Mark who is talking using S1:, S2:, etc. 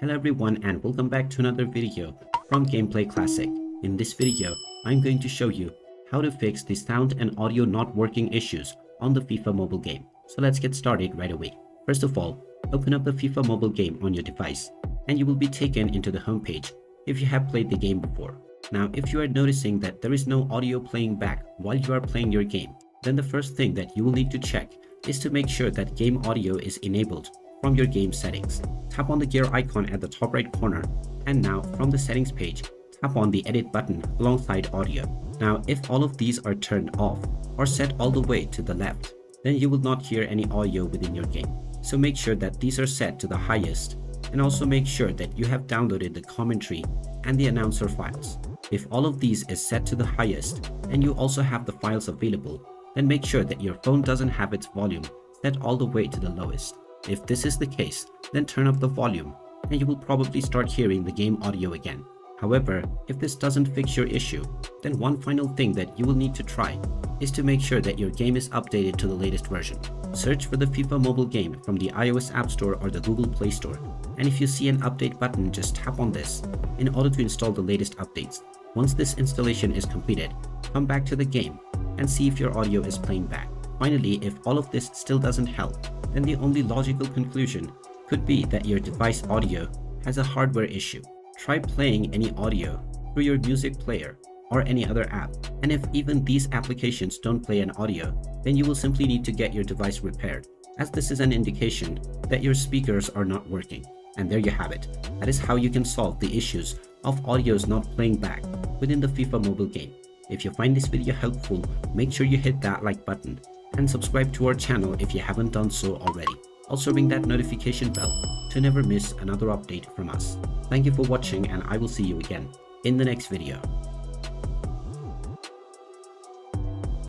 S1: Hello everyone and welcome back to another video from Gameplay Classic. In this video, I'm going to show you how to fix the sound and audio not working issues on the FIFA mobile game. So let's get started right away. First of all, open up the FIFA mobile game on your device and you will be taken into the home page if you have played the game before. Now, if you are noticing that there is no audio playing back while you are playing your game, then the first thing that you will need to check is to make sure that game audio is enabled from your game settings. Tap on the gear icon at the top right corner, and now from the settings page, tap on the edit button alongside audio. Now, if all of these are turned off or set all the way to the left, then you will not hear any audio within your game. So make sure that these are set to the highest, and also make sure that you have downloaded the commentary and the announcer files. If all of these is set to the highest and you also have the files available, then make sure that your phone doesn't have its volume set all the way to the lowest. If this is the case, then turn up the volume and you will probably start hearing the game audio again. However, if this doesn't fix your issue, then one final thing that you will need to try is to make sure that your game is updated to the latest version. Search for the FIFA mobile game from the iOS App Store or the Google Play Store, and if you see an update button, just tap on this in order to install the latest updates. Once this installation is completed, come back to the game and see if your audio is playing back. Finally, if all of this still doesn't help, then the only logical conclusion could be that your device audio has a hardware issue. Try playing any audio through your music player or any other app, and if even these applications don't play an audio, then you will simply need to get your device repaired, as this is an indication that your speakers are not working. And there you have it. That is how you can solve the issues of audios not playing back within the FIFA mobile game. If you find this video helpful, make sure you hit that like button and subscribe to our channel if you haven't done so already. Also ring that notification bell to never miss another update from us. Thank you for watching, and I will see you again in the next video.